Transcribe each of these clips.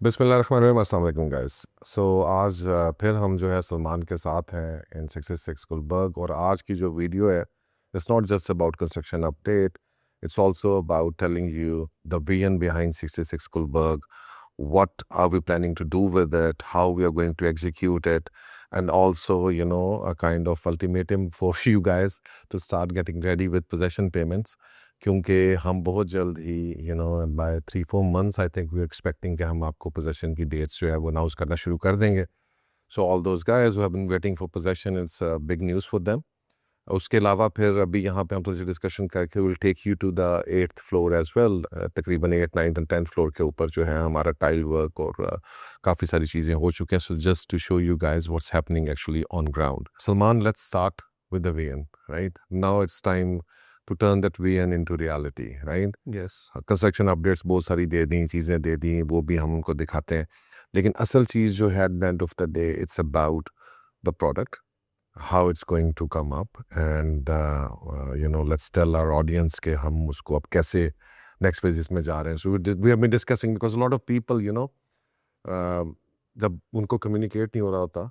बिस्मिल्लाहिर्रहमानिर्रहीम, अस्सलाम वालेकुम गाइस। सो आज फिर हम जो है सलमान के साथ हैं इन 66 गुलबर्ग। और आज की जो वीडियो है, it's not just about construction update, it's also about telling you the vision behind 66 Gulberg, what are we planning to do with it, how we are going to execute it, and also, a kind of ultimatum for you guys to start getting ready with possession payments. क्योंकि हम बहुत जल्द ही by 3-4 months I think we expecting कि हम आपको possession की dates जो है वो अनाउंस करना शुरू कर देंगे. So all those guys who have been waiting for possession, it's big news for them. उसके अलावा फिर अभी यहाँ पे हम थोड़ी सी डिस्कशन करके will take you to the 8th floor as well. तकरीबन 8th 9th and 10th floor के ऊपर जो है हमारा टाइल वर्क और काफ़ी सारी चीज़ें हो चुकी हैं. So just to show you guys what's happening actually on ground. Salman, let's start with the VN, right? Now it's time to turn that VN into reality, right? Yes. Construction updates बहुत सारी दे दी, चीज़ें दे दी, वो भी हम उनको दिखाते हैं. लेकिन असल चीज़ जो है at the end of the day, it's about the product, how it's going to come up, and let's tell our audience के हम उसको अब कैसे next phases में जा रहे हैं. So we have been discussing because a lot of people, जब उनको communicate नहीं हो रहा होता,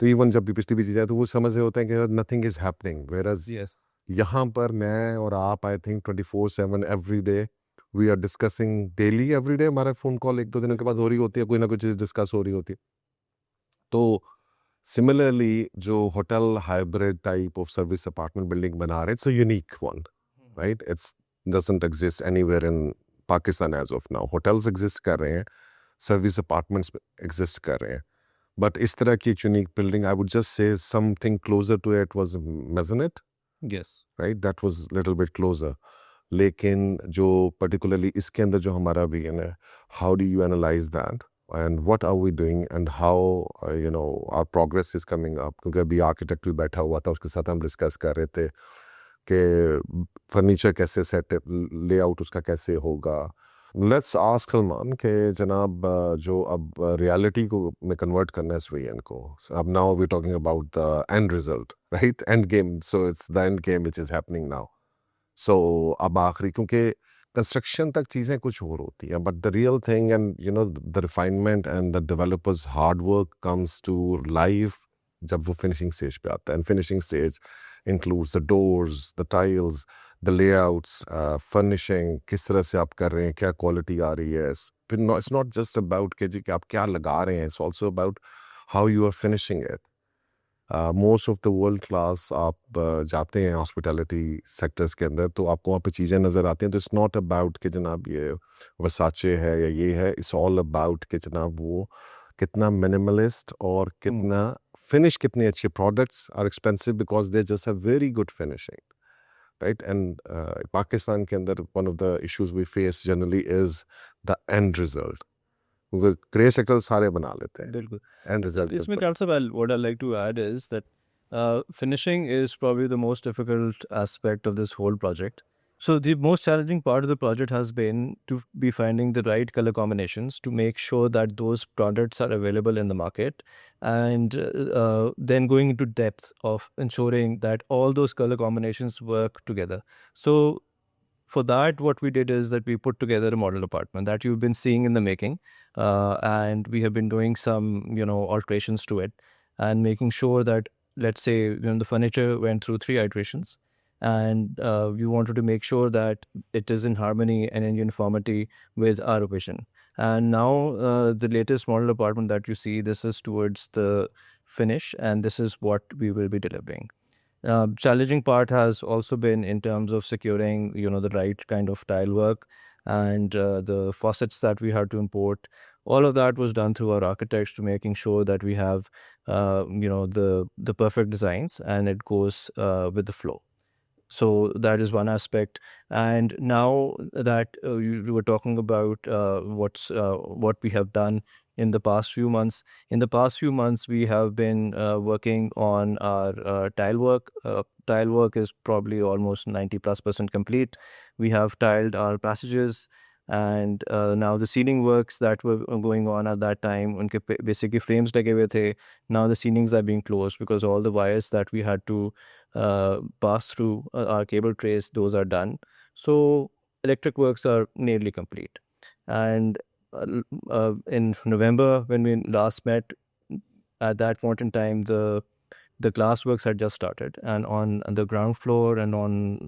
तो इवन जब भी पिछली भी चीज़ें तो वो समझ रहे होते हैं कि nothing is happening. Whereas Yes. यहाँ पर मैं और आप I think 24/7 every day we are discussing daily. Every day हमारा फ़ोन कॉल 1-2 दिनों के बाद हो रही होती है, कोई ना कोई चीज़ डिस्कस हो रही होती है. तो सिमिलरली जो hotel hybrid type of service apartment building बना रहे हैं, it's a unique one, right? It's doesn't exist anywhere in Pakistan as of now. Hotels exist कर रहे हैं, सर्विस अपार्टमेंट्स एग्जिस्ट कर रहे हैं, बट इस तरह की unique building, I would just say something closer to it was maisonette, Yes. Right? That was little bit closer. लेकिन जो पर्टिकुलरली इसके अंदर जो हमारा विजन है, how do you analyse that and what are we doing and how our progress is coming up? क्योंकि अभी architect भी बैठा हुआ था, उसके साथ हम डिस्कस कर रहे थे कि फर्नीचर कैसे सेट, लेआउट उसका कैसे होगा. लेट्स आस्क सलमान के जनाब, जो अब रियलिटी को में कन्वर्ट करना है इस वीएन को. अब now we talking about the end result, right? End game. So it's the end game which is happening now. So अब आखिरी, क्योंकि कंस्ट्रक्शन तक चीज़ें कुछ और होती हैं, but the real thing and the refinement and the developers hard work comes to life जब वो फिनिशिंग स्टेज पे आता है. And finishing stage includes the doors, the tiles, the layouts, furnishing किस तरह से आप कर रहे हैं, क्या क्वालिटी आ रही है. फिर इट्स नॉट जस्ट अबाउट कि जी कि आप क्या लगा रहे हैं, it's also about how you are finishing it. Most of the world class आप जाते हैं हॉस्पिटैलिटी सेक्टर्स के अंदर, तो आपको वहाँ पे चीज़ें नज़र आती हैं. तो इट्स नॉट अबाउट कि जनाब ये वर्साचे है या ये है. इट्स ऑल अबाउट कि जनाब वो कितना मिनिमलिस्ट और कितना फिनिश, कितने अच्छे products are expensive because they just a very good finishing, right? And Pakistan के अंदर one of the issues we face generally is the end result. Grey sector सारे बना लेते हैं, बिल्कुल. एंड रिजल्ट इसमें Khalsa, what I'd like to add is that finishing is probably the most difficult aspect of this whole project. So the most challenging part of the project has been to be finding the right color combinations to make sure that those products are available in the market, and then going into depth of ensuring that all those color combinations work together. So for that, what we did is that we put together a model apartment that you've been seeing in the making, and we have been doing some, alterations to it, and making sure that, let's say, the furniture went through 3 iterations, and we wanted to make sure that it is in harmony and in uniformity with our vision. And now, the latest model apartment that you see, this is towards the finish, and this is what we will be delivering. Challenging part has also been in terms of securing, the right kind of tile work, and the faucets that we had to import. All of that was done through our architects to making sure that we have, the perfect designs and it goes with the flow. So that is one aspect. And now that you were talking about what we have done in the past few months. In the past few months, we have been working on our tile work. Tile work is probably almost 90+% complete. We have tiled our passages, and now the ceiling works that were going on at that time, unke basically frames lage hue the. Now the ceilings are being closed because all the wires that we had to pass through our cable trays, those are done. So electric works are nearly complete. And in November when we last met, at that point in time, the glass works had just started, and on the ground floor and on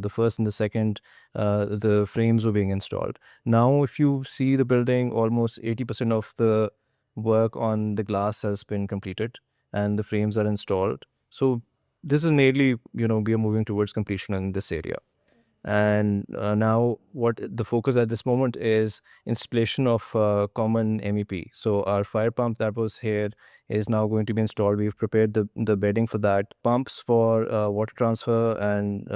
the first and the second, the frames were being installed. Now, if you see the building, almost 80% of the work on the glass has been completed, and the frames are installed. So this is nearly, we are moving towards completion in this area. And now what the focus at this moment is installation of common MEP. So our fire pump that was here is now going to be installed. We've prepared the bedding for that. Pumps for water transfer and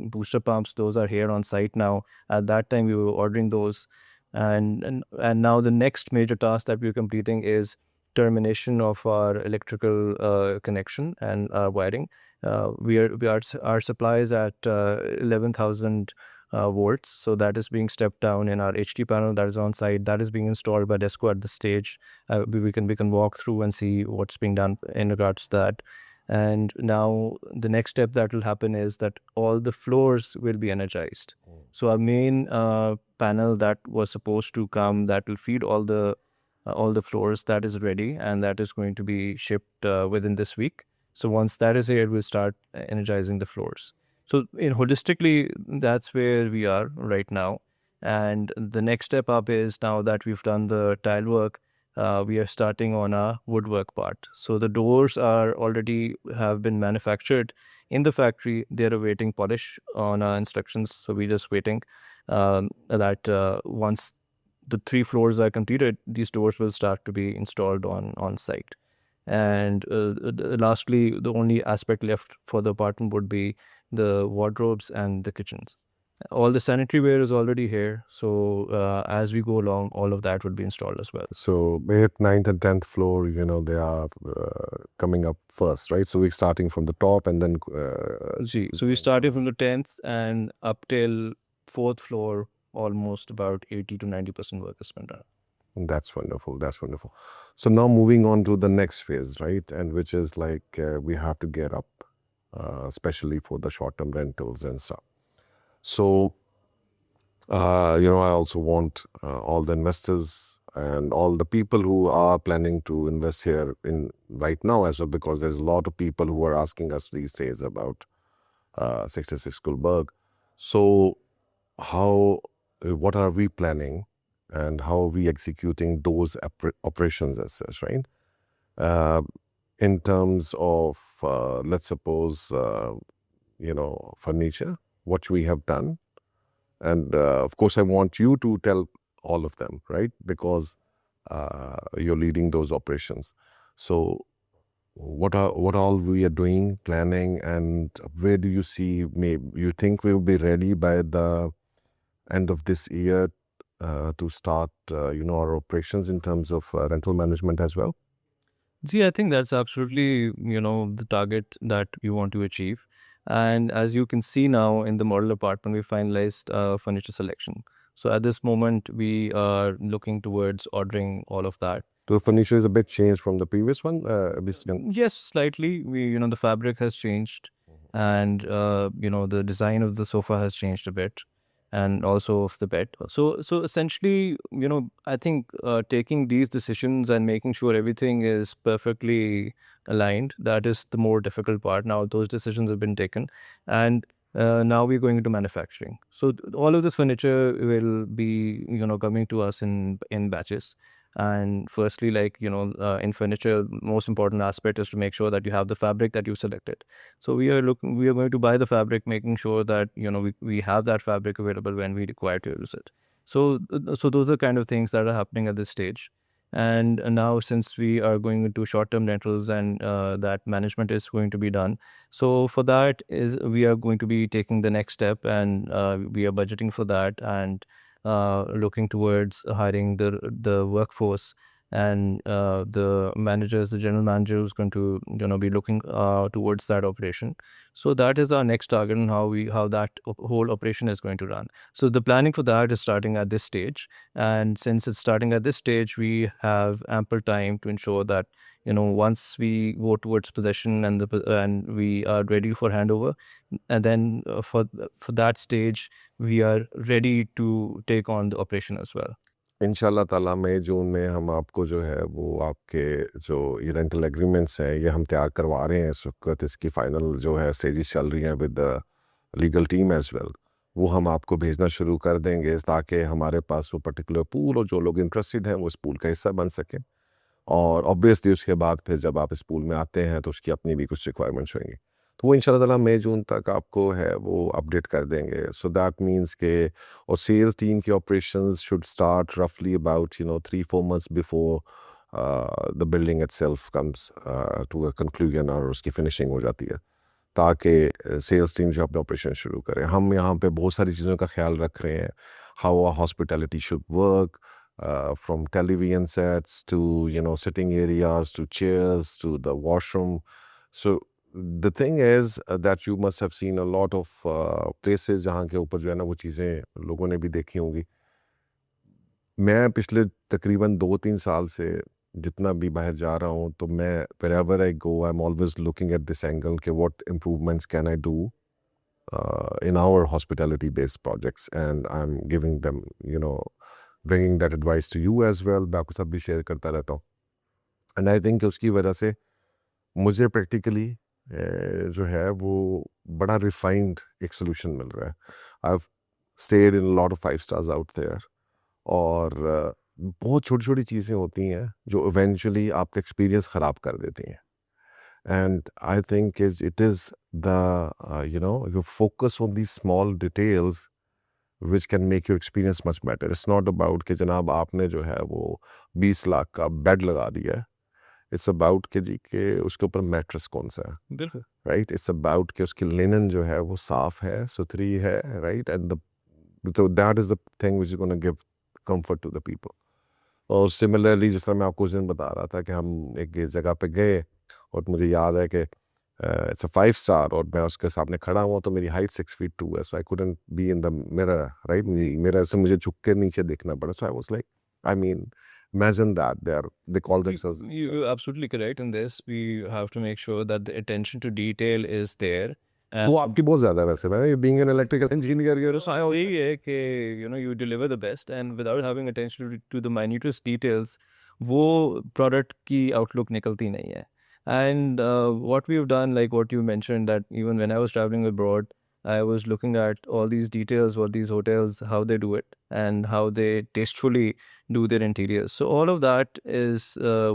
booster pumps, those are here on site now. At that time, we were ordering those. And now the next major task that we're completing is termination of our electrical connection and wiring. Our supply is at 11,000 volts, so that is being stepped down in our HT panel that is on site. That is being installed by Desco at this stage. We can walk through and see what's being done in regards to that. And now the next step that will happen is that all the floors will be energized. So our main panel that was supposed to come, that will feed all the floors, that is ready, and that is going to be shipped within this week. So once that is here, we'll start energizing the floors. So holistically, that's where we are right now. And the next step up is, now that we've done the tile work, we are starting on a woodwork part. So the doors have been manufactured in the factory. They're awaiting polish on our instructions. So we're just waiting that once the 3 floors are completed, these doors will start to be installed on site. And lastly, the only aspect left for the apartment would be the wardrobes and the kitchens. All the sanitary ware is already here. So as we go along, all of that would be installed as well. So 8th, 9th and 10th floor, they are coming up first, right? So we're starting from the top and then... So we started from the 10th and up till 4th floor, almost about 80 to 90% work has been done. That's wonderful. That's wonderful. So now moving on to the next phase, right? And which is like we have to get up, especially for the short-term rentals and stuff. So, I also want all the investors and all the people who are planning to invest here in right now as well, because there's a lot of people who are asking us these days about 66 Gulberg. So what are we planning? And how are we executing those operations as such, right? In terms of, let's suppose, furniture, what we have done. And of course, I want you to tell all of them, right? Because you're leading those operations. So what all we are doing, planning, and where do you see, maybe you think we'll be ready by the end of this year to start, our operations in terms of rental management as well? See, I think that's absolutely, the target that we want to achieve. And as you can see now in the model apartment, we finalized furniture selection. So at this moment, we are looking towards ordering all of that. The furniture is a bit changed from the previous one? Yes, slightly. The fabric has changed, and, the design of the sofa has changed a bit, and also of the bed. So essentially, I think taking these decisions and making sure everything is perfectly aligned, that is the more difficult part. Now those decisions have been taken, and now we're going into manufacturing. So all of this furniture will be, coming to us in batches. And firstly, in furniture, most important aspect is to make sure that you have the fabric that you selected. So we are going to buy the fabric, making sure that, we have that fabric available when we require to use it. So those are kind of things that are happening at this stage. And now, since we are going into short-term rentals and that management is going to be done, so for that we are going to be taking the next step, and we are budgeting for that, and looking towards hiring the workforce and the general manager who's going to be looking towards that operation. So that is our next target, and how that whole operation is going to run. So the planning for that is starting at this stage, and since it's starting at this stage, we have ample time to ensure that once we go towards possession and we are ready for handover, and then for that stage we are ready to take on the operation as well. इंशाल्लाह ताला मई जून में हम आपको जो है वो आपके जो ये रेंटल एग्रीमेंट्स हैं ये हम तैयार करवा रहे हैं इस वक्त। इसकी फाइनल जो है स्टेजेस चल रही हैं with the legal team as well. वो हम आपको भेजना शुरू कर देंगे ताकि हमारे पास वो पर्टिकुलर पूल और जो लोग इंटरेस्टेड हैं वो इस पूल का हिस्सा बन सकें। और ऑब्वियसली उसके बाद फिर जब आप इस पूल में आते हैं तो उसकी अपनी भी कुछ रिक्वायरमेंट्स होंगी, तो वो इंशाल्लाह ताला मई जून तक आपको है वो अपडेट कर देंगे। सो दैट मीन्स के और सेल्स टीम की ऑपरेशंस शुड स्टार्ट रफली about 3-4 months before the building itself comes to a conclusion और उसकी फिनिशिंग हो जाती है, ताकि सेल्स टीम जो अपने ऑपरेशन शुरू करे। हम यहाँ पे बहुत सारी चीज़ों का ख्याल रख रहे हैं, how uh hospitality should work, from television sets to sitting areas to chairs to the washroom. So the thing is that you must have seen a lot of places जहाँ के ऊपर जो है ना वो चीज़ें लोगों ने भी देखी होंगी। मैं पिछले तकरीबन 2-3 साल से जितना भी बाहर जा रहा हूँ तो मैं wherever I go I'm always looking at this angle कि what improvements can I do in our hospitality based projects, and I'm giving them bringing that advice to you as well। मैं आपके साथ भी शेयर करता रहता हूँ। And I think उसकी वजह से मुझे प्रैक्टिकली जो है वो बड़ा रिफाइंड एक सोल्यूशन मिल रहा है। I stayed in lot of 5 stars out there, और बहुत छोटी छोटी चीज़ें होती हैं जो इवेंचुअली आपका एक्सपीरियंस ख़राब कर देती हैं। And I think it is the you focus on these small details which can make your experience much better. It's not about कि जनाब आपने जो है वो 20 लाख का बेड लगा दिया है। It's about कि जी के उसके ऊपर मैट्रेस कौन सा है, बिल्कुल। right? It's about कि उसकी लिनन जो है वो साफ है, सुथरी है, right? And so that is the thing which is going to give comfort to the people. और सिमिलरली जिस तरह मैं आपको उस दिन बता रहा था कि हम एक जगह पे गए और मुझे याद है कि इट्स अ 5 स्टार और मैं उसके सामने खड़ा हुआ तो मेरी हाइट 6 feet 2 है, so I couldn't be in the mirror, right? मेरा से मुझे झुक के नीचे देखना पड़ा, so I was like, I mean imagine that they call themselves You're absolutely correct in this. We have to make sure that the attention to detail is there. वो आपकी बहुत ज़्यादा है वैसे, मैं बीइंग एन इलेक्ट्रिकल इंजीनियर की वजह से यही है कि you deliver the best and without having attention to the minutest details, वो product की outlook निकलती नहीं है। And what we've done, like what you mentioned, that even when I was traveling abroad, I was looking at all these details, what these hotels, how they do it, and how they tastefully do their interiors. So all of that is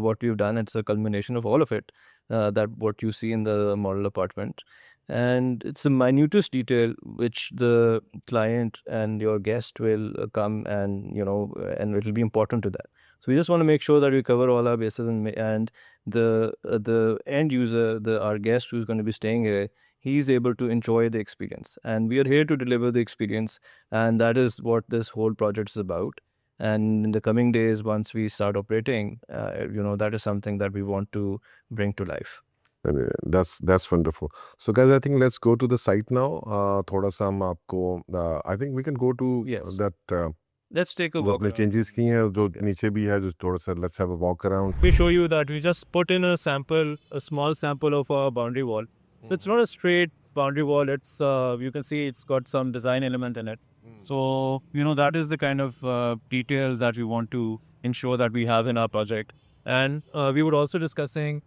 what we've done. It's a culmination of all of it. That what you see in the model apartment, and it's the minutest detail which the client and your guest will come and and it will be important to that. So we just want to make sure that we cover all our bases, and the end user, the our guest who's going to be staying here, he's able to enjoy the experience, and we are here to deliver the experience, and that is what this whole project is about. And in the coming days, once we start operating, that is something that we want to bring to life. That's wonderful. So guys, I think let's go to the site now. थोड़ा सा हम आपको I think we can go to Yes. that Let's take a जो walk अपने around. Changes की हैं जो नीचे भी है, जो थोड़ा सा let's have a walk around. We show you that we just put in a sample, a small sample of our boundary wall. So it's not a straight boundary wall. It's you can see it's got some design element in it. So that is the kind of details that we want to ensure that we have in our project. And we were also discussing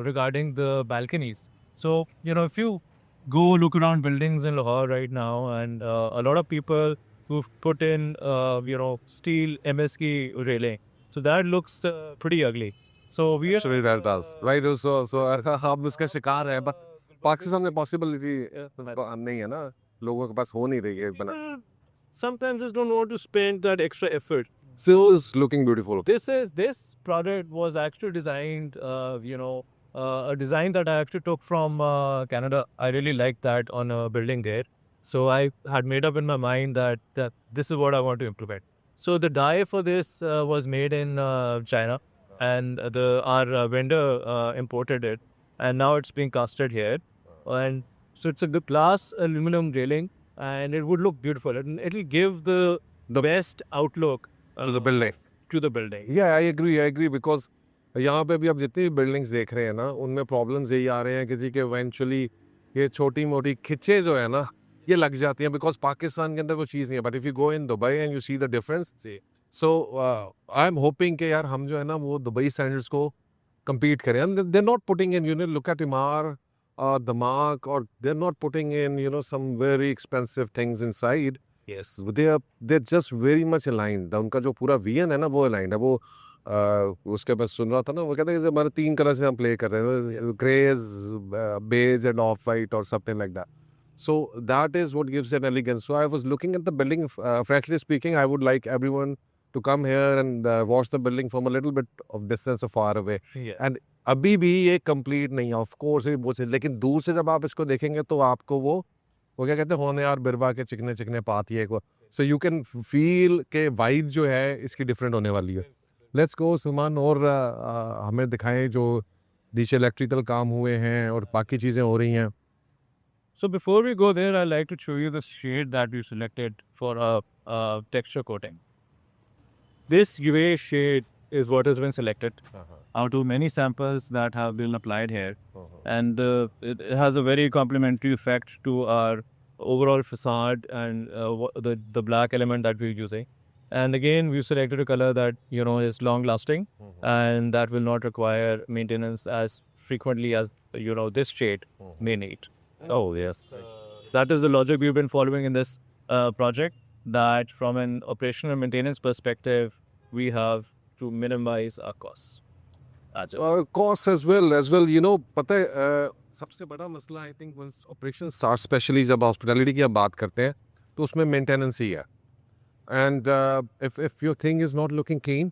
regarding the balconies. So if you go look around buildings in Lahore right now, and a lot of people who've put in steel MSK railing. So that looks pretty ugly. So we are Actually that does. Right, so हम उसका शिकार हैं, but Pakistan में possibility नहीं है ना, लोगों के पास हो नहीं रही है बना। people sometimes just don't want to spend that extra effort. Still is looking beautiful. This product was actually designed, a design that I actually took from Canada. I really liked that on a building there. So I had made up in my mind that this is what I want to implement. So the die for this was made in China, and our vendor imported it, and now it's being casted here. And so it's a good glass aluminum railing, and it would look beautiful. And it'll give the best outlook To the building. to the building. Yeah, I agree because यहाँ पे भी आप जितनी भी buildings देख रहे हैं ना, उनमें प्रॉब्लम्स यही आ रहे हैं कि जी कि इवेंचुअली ये छोटी मोटी खिंचे जो है ना ये लग जाती हैं, बिकॉज पाकिस्तान के अंदर वो चीज़ नहीं है। But if you go in Dubai and you see the difference, so I am hoping कि यार हम जो है ना वो दुबई स्टैंडर्ड्स को compete करें, and they're not putting in, look at Imar or Damak, or they're not putting in, some very expensive things inside. Yes. They're just very much aligned. उनका जो पूरा vision है ना वो aligned है. वो उसके बाद सुन रहा था ना, वो कहते हैं कि हमारे 3 कलर्स में हम प्ले कर रहे हैं, greys, beiges and off white और something like that. So that is what gives an elegance. So I was looking at the building. Frankly speaking, I would like everyone to come here and watch the building from a little bit of distance or far away. Yeah. And अभी भी ये complete नहीं है, of course ये बहुत, लेकिन दूर से जब आप इसको देखेंगे तो आपको वो क्या कहते हैं, होने यार बिरबा के चिकने चिकने पाती है को, सो यू कैन फील के वाइब जो है इसकी डिफरेंट होने वाली है. लेट्स गो सुमान, और हमें दिखाएं जो नीचे इलेक्ट्रिकल काम हुए हैं और बाकी चीज़ें हो रही हैं. So before we go there, I'd like to show you the shade that we selected for a texture coating. This gray shade is what has been selected out of many samples that have been applied here. And it has a very complementary effect to our overall facade and the black element that we're using. And again, we selected a color that is long lasting and that will not require maintenance as frequently as this shade may need. Oh yes, that is the logic we've been following in this project. That from an operational and maintenance perspective, we have to minimize our costs. That's it. Cost as well, पता है सबसे बड़ा मसला I think once operation start, specially जब hospitality की आप बात करते हैं तो उसमें मेंटेनेंस ही है. And if your thing is not looking clean,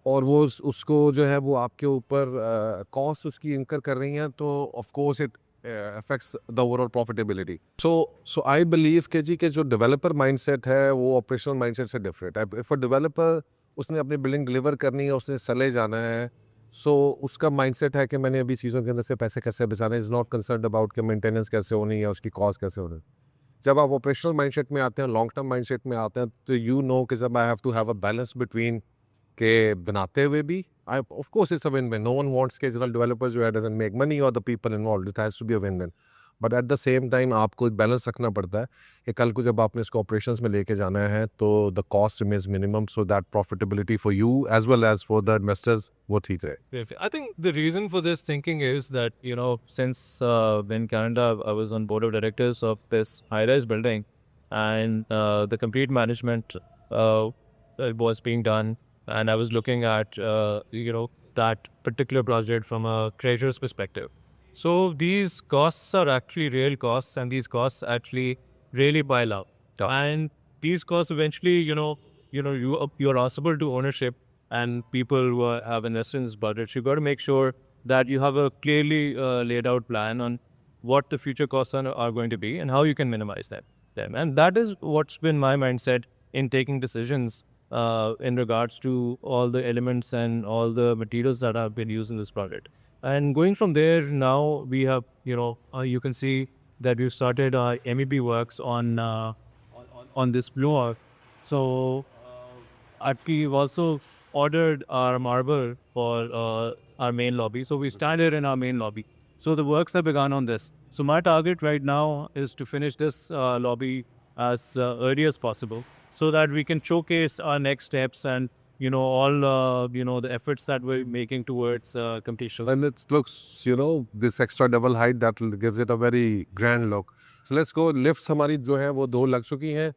और वो उसको जो है वो आपके ऊपर कॉस्ट उसकी इनकर कर रही हैं, तो of course it affects the overall profitability. So I believe के जी के जो डेवलपर माइंडसेट है वो ऑपरेशनल माइंडसेट से डिफरेंट है. इफ अ डेवलपर, उसने अपनी बिल्डिंग डिलीवर करनी है, उसने चले जाना है, सो उसका माइंडसेट है कि मैंने अभी चीज़ों के अंदर से पैसे कैसे बचाने, इज़ नॉट कंसर्न अबाउट कि मेंटेनेंस कैसे होनी है, उसकी कॉस्ट कैसे होनी है. जब आप ऑपरेशनल माइंडसेट में आते हैं, लॉन्ग टर्म माइंडसेट में आते हैं, तो कि जब I have to have a balance between के बनाते हुए भी, I of course it's a win win. No one wants के जनरल डेवलपर्स जो है डजंट मेक मनी, और the people involved, it has to be a win win. But at the same time आपको एक बैलेंस रखना पड़ता है कि कल को जब आपने इसको ऑपरेशंस में लेके जाना है तो the cost remains minimum, so that profitability for you as well as for the investors वो ठीक रहे. I think the reason for this thinking is that, since in Canada, I was on board of directors of this high-rise building, and the complete management was being done, and I was looking at, that particular project from a treasurer's perspective. So these costs are actually real costs, and these costs actually really pile up. And these costs eventually, you're answerable to ownership and people who have invested in this budget. You got to make sure that you have a clearly laid out plan on what the future costs are going to be and how you can minimize them. And that is what's been my mindset in taking decisions in regards to all the elements and all the materials that have been used in this project. And going from there, now we have, you can see that we've started MEP works on this block. So we've also ordered our marble for our main lobby. So we started in our main lobby. So the works have begun on this. So my target right now is to finish this lobby as early as possible, so that we can showcase our next steps and all the efforts that we're making towards completion. And it looks, this extra double height that gives it a very grand look. So let's go. Lifts हमारी जो है वो 2 लग चुकी हैं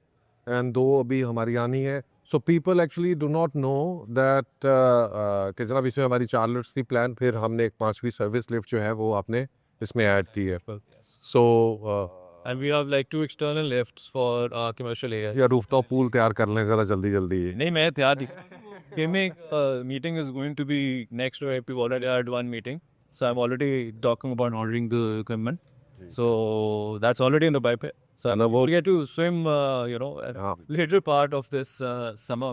and 2 अभी हमारी आनी है. So people actually do not know that कि जनाब इसमें हमारी 4 लिफ्ट्स थी प्लान, फिर हमने एक 5वीं सर्विस लिफ्ट जो है वो आपने इसमें ऐड की है. So And we have like 2 external lifts for commercial area. या रूफटॉप पूल तैयार कर लें ज़रा जल्दी जल्दी. नहीं, मैं तैयार नहीं. Meeting is going to be next week. We've already had one meeting, so I'm already talking about ordering the equipment. So that's already in the pipeline. So we'll get to swim, later part of this summer.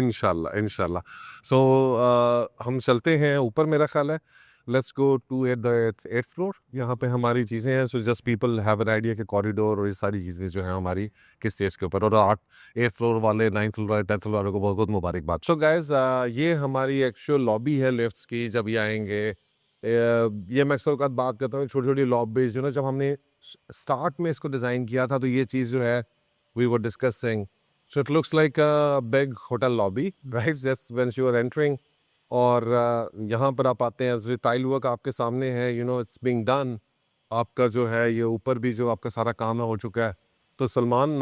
इंशाल्लाह. So हम चलते हैं ऊपर, मेरा ख्याल है. Let's go to the 8th floor. यहाँ पे हमारी चीज़ें हैं. So just people have an idea कि कॉरिडोर और ये सारी चीज़ें जो हैं हमारी किस स्टेज के ऊपर, और 8th फ्लोर वाले, 9th फ्लोर वाले, 10th फ्लोर वालों को बहुत बहुत मुबारकबाद. सो गाइज, ये हमारी एक्चुअल लॉबी है लिफ्ट्स की. जब ये आएंगे, ये मैं अक्सर बात करता हूँ, छोटी छोटी लॉबीज जब हमने स्टार्ट में इसको डिज़ाइन किया था, तो ये चीज़ जो है we were discussing So it looks like a big hotel lobby, right? Just when you are entering. और यहाँ पर आप आते हैं, जो टाइल वर्क आपके सामने है, you know, it's being done. आपका जो है ये ऊपर भी जो आपका सारा काम है हो चुका है. तो सलमान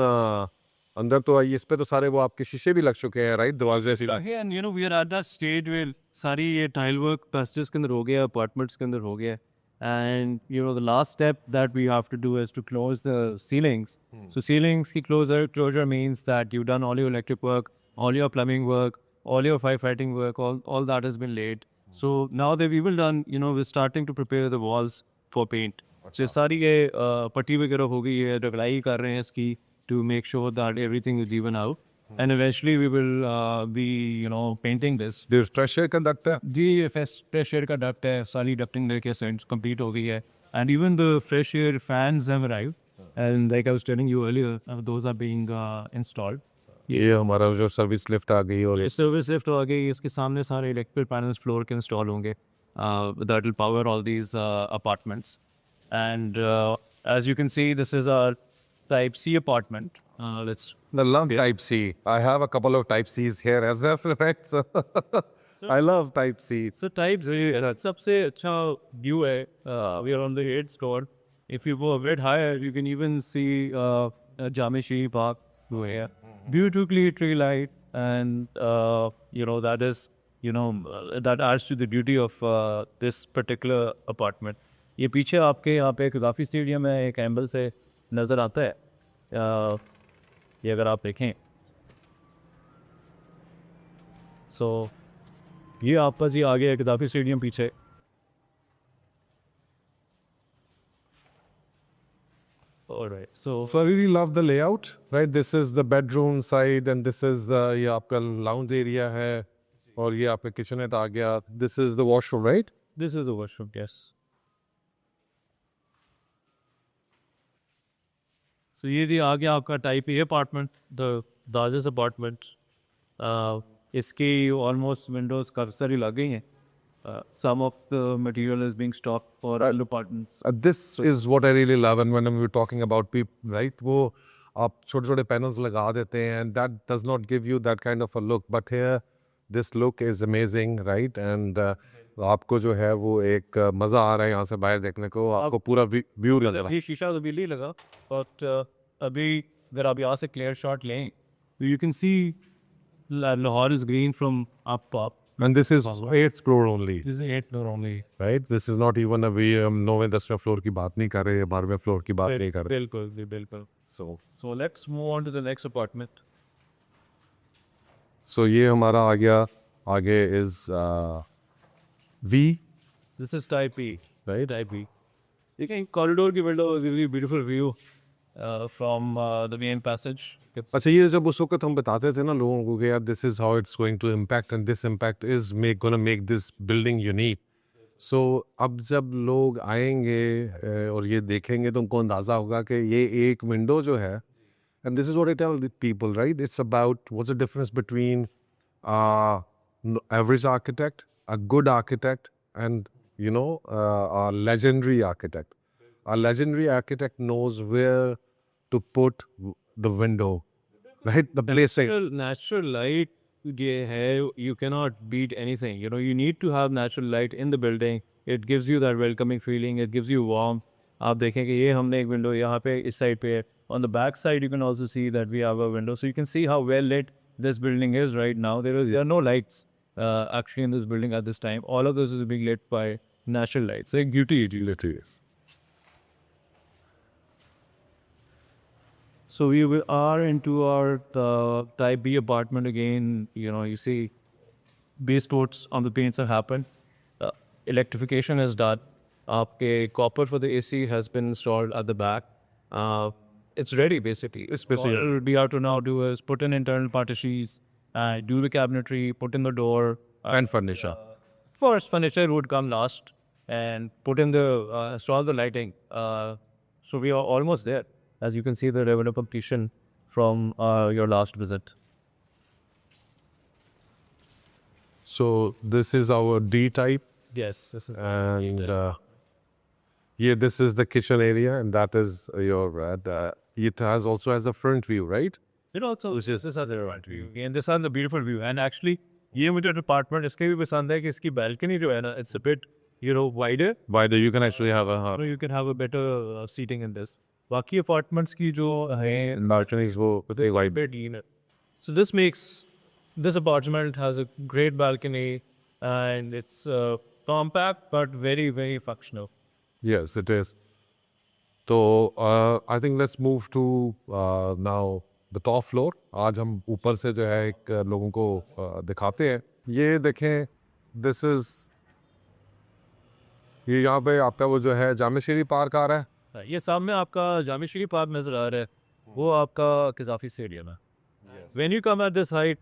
अंदर तो इस पे तो सारे वो आपके शीशे भी लग चुके हैं, राइट? दरवाजे से. And you know, we are at that stage where सारी ये tile work passages के अंदर हो गया, apartments के अंदर हो गया. And you know, the last step that we have to do is to close the ceilings. So ceilings की closure means that you've done all your electric work, all your plumbing work, all your firefighting work, all that has been laid. So now that we've done, you know, we're starting to prepare the walls for paint. So सारी ये पट्टी वगैरह हो गई है, रगड़ाई कर रहे हैं इसकी to make sure that everything is even out. And eventually we will be, you know, painting this. There's fresh air का duct है. जी ये fresh air का duct है, सारी ducting लेके complete हो गई है. And even the fresh air fans have arrived. And like I was telling you earlier, those are being installed. ये हमारा जो सर्विस लिफ्ट आ गई और सर्विस लिफ्ट आ गई, इसके सामने सारे इलेक्ट्रिक पैनल्स फ्लोर के इंस्टॉल होंगे. That will power all these apartments. And as you can see, this is our Type C apartment. Let's. I love Type C. I have a couple of Type Cs here as well, right? So I love Type C. So Type C सबसे अच्छा view है. We are on the 8th floor. If you go a bit higher, you can even see Jami Shri Park over here. Beautifully tree light, and you know that is, you know, that adds to the beauty of this particular apartment. ये पीछे आपके यहाँ पे एक काफ़ी stadium है, एक angle से नज़र आता है. ये अगर आप देखें, सो ये आपका जी आगे एक काफ़ी स्टेडियम पीछे. Alright, so I really love the layout, right? This is the bedroom side and this is the ये आपका lounge area है और ये आपका kitchenette आ गया. This is the washroom, right? this is the washroom, yes. So ये जी आ गया आपका type A apartment, the largest apartment. इसकी ऑलमोस्ट विंडोज काफ़ी सारी लग गई हैं. Some of the material is being stocked for all apartments. This is what I really love, and when we're talking about people, right? वो आप छोटे-छोटे panels लगा देते हैं, and that does not give you that kind of a look. But here, this look is amazing, right? And आपको जो है वो एक मज़ा आ रहा है यहाँ से बाहर देखने को. आपको पूरा व्यू नज़र आ रहा है. ये शीशा तो बिल्ली लगा, बट अभी अगर आप यहाँ से क्लियर शॉट लें, you can see Lahore is green from up. And this is 8th floor only. This is 8th floor only. Right? This is not even a we 9वें 10वें फ्लोर की बात नहीं कर रहे, 12वें फ्लोर की बात नहीं कर रहे. बिल्कुल जी, बिल्कुल. So let's move on to the next apartment. So ये हमारा आ गया. आगे is V. This is type E, right? Type E. देखिए कॉरिडोर की window, really beautiful view from the main passage. अच्छा, ये जब उस वक्त हम बताते थे ना लोगों को कि यार this is how it's going to impact and this impact is gonna make this building unique. So अब जब लोग आएंगे और ये देखेंगे तो उनको अंदाज़ा होगा कि ये एक विंडो जो है, and this is what I tell the people, right? It's about what's the difference between average architect, a good architect, and you know a legendary architect. A legendary architect knows where to put the window, right? The placing. Natural light ये है, you cannot beat anything. You know, you need to have natural light in the building. It gives you that welcoming feeling. It gives you warmth. आप देखें कि ये हमने एक window यहाँ पे इस साइड पे है. On the back side, you can also see that we have a window. So you can see how well lit this building is right now. There are no lights actually in this building at this time. All of this is being lit by natural lights. Like beauty it really is. So we are into our type B apartment again. You know, you see base coats on the paints have happened. Electrification is done. आपके copper for the AC has been installed at the back. It's ready basically. All we have to now do is put in internal partitions, do the cabinetry, put in the door. And furniture. First, furniture would come last, and put in the install the lighting. So we are almost there. As you can see, the revenue completion from your last visit. So this is our D type, Yes, this is and yeah, this is the kitchen area, and that is your. It has also has a front view, right? It also is this other right view and this is the beautiful view. And actually, ये मुझे apartment इसके भी पसंद है कि इसकी balcony जो है ना, it's a bit wider. Wider, you can actually have you can have a better seating in this. बाकी apartments की जो है balconies वो wide bit है. So this makes this apartment has a great balcony and it's compact but very very functional. Yes, it is. So I think let's move to now the top floor. आज हम ऊपर से जो है एक लोगों को दिखाते हैं. ये देखें, this is ये यहाँ पे आपका वो जो है जामेश्वरी पार्क आ रहा है. ये सामने आपका जामेश्वरी पार्क नजर आ रहा है, वो आपका किजाफी स्टेडियम है. When you come at this height,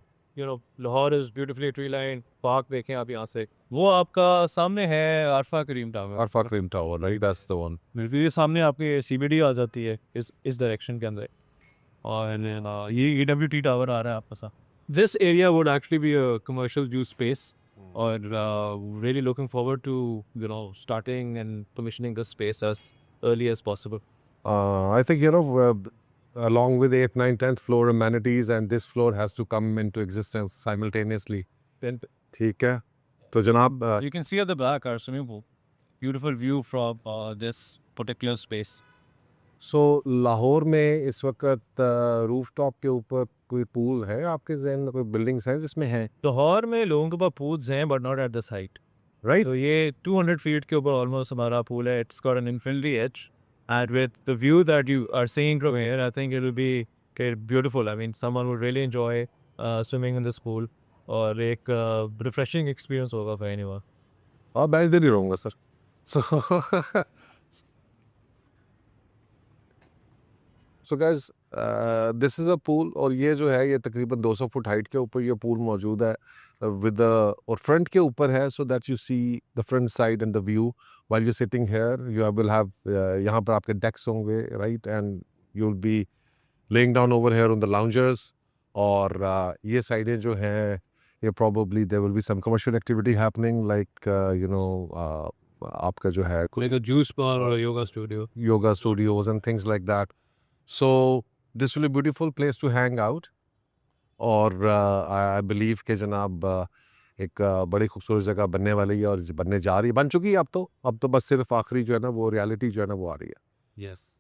Lahore is beautifully tree lined. Park देखें आप यहाँ से, वो आपका सामने है अरफा करीम tower. Arfa Cream Tower, right? That's the one. ये सामने आपकी CBD आ जाती है इस डायरेक्शन के अंदर, और ये EWT टावर आ रहा है आपका साथ. This area would actually be a commercial use space, or really looking forward to starting and commissioning this space as early as possible. I think along with 8th, 9th, 10th floor amenities, and this floor has to come into existence simultaneously. ठीक है. तो जनाब You can see at the back our swimming pool. Beautiful view from this particular space. सो लाहौर में इस वक्त rooftop के ऊपर कोई पूल है आपके ज़हन में, कोई बिल्डिंग्स हैं जिसमें हैं? लाहौर में लोगों के पास pools हैं but not at this height. Right? तो ये 200 feet के ऊपर almost हमारा pool है. It's got an infinity edge, and with the view that you are seeing from here, I think it will be beautiful. I mean, someone would really enjoy swimming in this pool, और एक refreshing experience होगा for anyone. हाँ, मैं इधर ही रहूँगा sir. So guys, this is a pool, और ये जो है ये तकरीबन 200 फुट हाइट के ऊपर ये पूल मौजूद है with the और फ्रंट के ऊपर है, so that you see the front side and the view while you're sitting here. You will have यहाँ पर आपके decks होंगे, right? And you'll be laying down over here on the loungers. और ये साइडें जो हैं ये probably there will be some commercial activity happening, like आपका जो है Like a juice bar or a yoga studio. yoga studios and things like that. So this will be a beautiful place to hang out. और I believe कि जनाब एक बड़ी खूबसूरत जगह बनने वाली है और बनने जा रही है, बन चुकी है अब तो बस सिर्फ आखिरी जो है ना वो रियलिटी जो है ना वो आ रही है. Yes.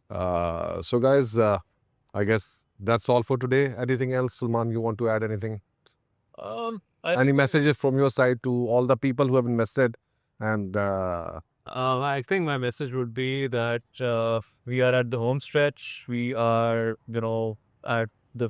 So guys, I guess that's all for today. Anything else, Sulman, you want to add anything? Any messages from your side to all the people who have invested? And I think my message would be that we are at the home stretch. We are, at the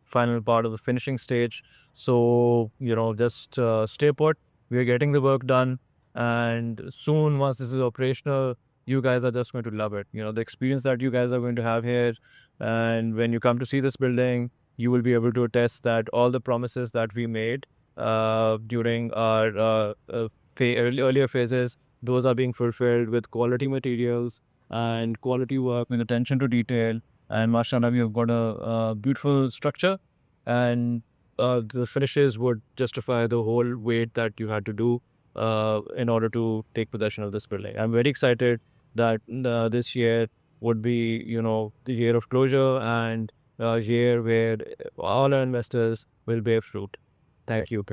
final part of the finishing stage. So, just stay put. We are getting the work done. And soon, once this is operational, you guys are just going to love it. The experience that you guys are going to have here. And when you come to see this building, you will be able to attest that all the promises that we made during our earlier phases, those are being fulfilled with quality materials and quality work with attention to detail. And mashallah, we have got a beautiful structure, and the finishes would justify the whole wait that you had to do in order to take possession of this building. I'm very excited that this year would be, the year of closure and a year where all our investors will bear fruit. Thank you.